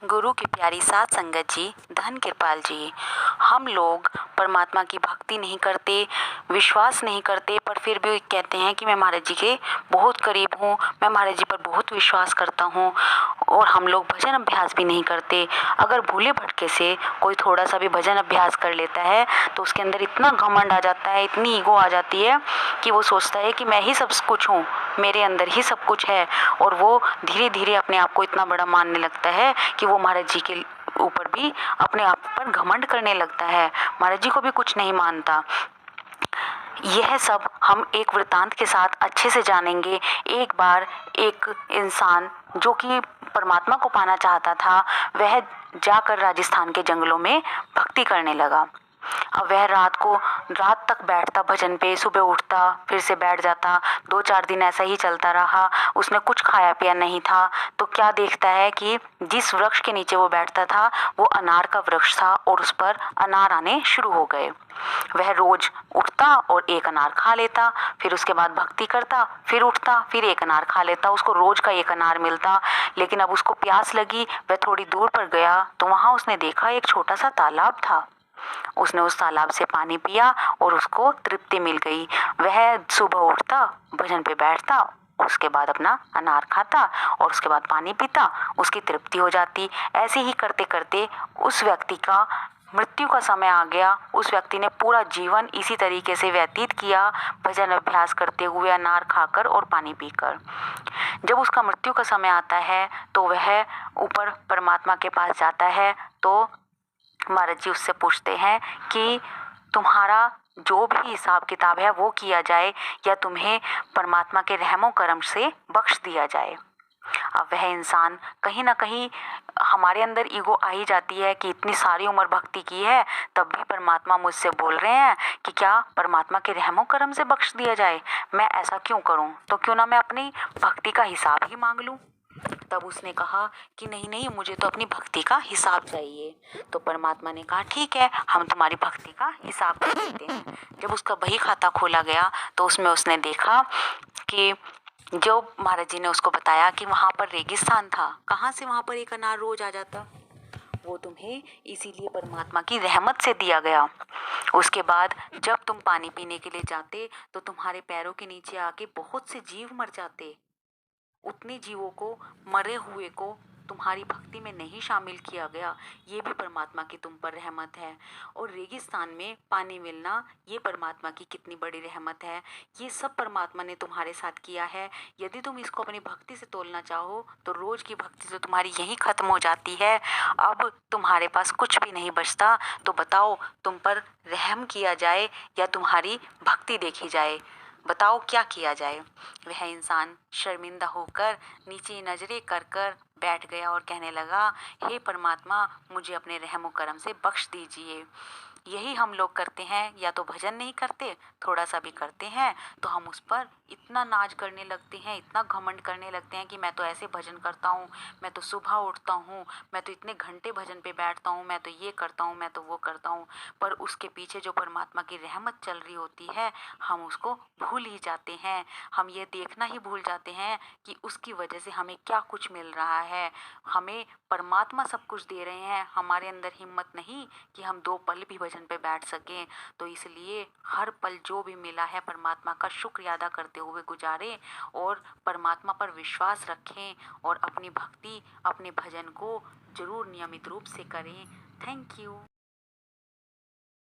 गुरु की प्यारी सात संगत जी, धन कृपाल जी, हम लोग परमात्मा की भक्ति नहीं करते, विश्वास नहीं करते, पर फिर भी कहते हैं कि मैं महाराज जी के बहुत करीब हूँ, मैं महाराज जी पर बहुत विश्वास करता हूँ। और हम लोग भजन अभ्यास भी नहीं करते। अगर भूले भटके से कोई थोड़ा सा भी भजन अभ्यास कर लेता है तो उसके अंदर इतना घमंड आ जाता है, इतनी ईगो आ जाती है कि वो सोचता है कि मैं ही सब कुछ हूँ, मेरे अंदर ही सब कुछ है। और वो धीरे धीरे अपने आप को इतना बड़ा मानने लगता है कि वो महाराज जी के ऊपर भी अपने आप पर घमंड करने लगता है, महाराज जी को भी कुछ नहीं मानता। यह सब हम एक वृतांत के साथ अच्छे से जानेंगे। एक बार एक इंसान जो कि परमात्मा को पाना चाहता था, वह जाकर राजस्थान के जंगलों में भक्ति करने लगा। अब वह रात तक बैठता भजन पे, सुबह उठता फिर से बैठ जाता। 2-4 दिन ऐसा ही चलता रहा। उसने कुछ खाया पिया नहीं था। तो क्या देखता है कि जिस वृक्ष के नीचे वो बैठता था वो अनार का वृक्ष था और उस पर अनार आने शुरू हो गए। वह रोज उठता और एक अनार खा लेता, फिर उसके बाद भक्ति करता, फिर उठता, फिर एक अनार खा लेता। उसको रोज का एक अनार मिलता। लेकिन अब उसको प्यास लगी, वह थोड़ी दूर पर गया तो वहां उसने देखा एक छोटा सा तालाब था। उसने उस तालाब से पानी पिया और उसको तृप्ति मिल गई। वह सुबह उठता, भजन पे बैठता, उसके बाद अपना अनार खाता और उसके बाद पानी पीता, उसकी तृप्ति हो जाती। ऐसे ही करते करते उस व्यक्ति का मृत्यु का समय आ गया। उस व्यक्ति ने पूरा जीवन इसी तरीके से व्यतीत किया, भजन अभ्यास करते हुए, अनार खाकर और पानी पीकर। जब उसका मृत्यु का समय आता है तो वह ऊपर परमात्मा के पास जाता है। तो महाराज जी उससे पूछते हैं कि तुम्हारा जो भी हिसाब किताब है वो किया जाए या तुम्हें परमात्मा के रहमो करम से बख्श दिया जाए। अब वह इंसान कहीं ना कहीं, हमारे अंदर ईगो आ ही जाती है कि इतनी सारी उम्र भक्ति की है तब भी परमात्मा मुझसे बोल रहे हैं कि क्या परमात्मा के रहमो करम से बख्श दिया जाए, मैं ऐसा क्यों करूं, तो क्यों ना मैं अपनी भक्ति का हिसाब ही मांग लूं। तब उसने कहा कि नहीं नहीं, मुझे तो अपनी भक्ति का हिसाब चाहिए। तो परमात्मा ने कहा ठीक है, हम तुम्हारी भक्ति का हिसाब कर देते हैं। जब उसका बही खाता खोला गया तो उसमें उसने देखा कि जो महाराज जी ने उसको बताया कि वहां पर रेगिस्तान था, कहाँ से वहां पर एक अनार रोज आ जाता, वो तुम्हें इसीलिए परमात्मा की रहमत से दिया गया। उसके बाद जब तुम पानी पीने के लिए जाते तो तुम्हारे पैरों के नीचे आके बहुत से जीव मर जाते। उतने जीवों को, मरे हुए को तुम्हारी भक्ति में नहीं शामिल किया गया। ये भी परमात्मा की तुम पर रहमत है। और रेगिस्तान में पानी मिलना, ये परमात्मा की कितनी बड़ी रहमत है। ये सब परमात्मा ने तुम्हारे साथ किया है। यदि तुम इसको अपनी भक्ति से तोलना चाहो तो रोज की भक्ति तो तुम्हारी यहीं खत्म हो जाती है। अब तुम्हारे पास कुछ भी नहीं बचता। तो बताओ, तुम पर रहम किया जाए या तुम्हारी भक्ति देखी जाए, बताओ क्या किया जाए। वह इंसान शर्मिंदा होकर नीचे नजरें कर कर बैठ गया और कहने लगा, हे परमात्मा, मुझे अपने रहमो करम से बख्श दीजिए। यही हम लोग करते हैं, या तो भजन नहीं करते, थोड़ा सा भी करते हैं तो हम उस पर इतना नाज करने लगते हैं, इतना घमंड करने लगते हैं कि मैं तो ऐसे भजन करता हूँ, मैं तो सुबह उठता हूँ, मैं तो इतने घंटे भजन पे बैठता हूँ, मैं तो ये करता हूँ, मैं तो वो करता हूँ। पर उसके पीछे जो परमात्मा की रहमत चल रही होती है, हम उसको भूल ही जाते हैं। हम ये देखना ही भूल जाते हैं कि उसकी वजह से हमें क्या कुछ मिल रहा है। हमें परमात्मा सब कुछ दे रहे हैं, हमारे अंदर हिम्मत नहीं कि हम 2 पल भी भजन पे बैठ सकें। तो इसलिए हर पल जो भी मिला है परमात्मा का शुक्र अदा करते हुए गुजारें और परमात्मा पर विश्वास रखें और अपनी भक्ति, अपने भजन को जरूर नियमित रूप से करें। Thank you.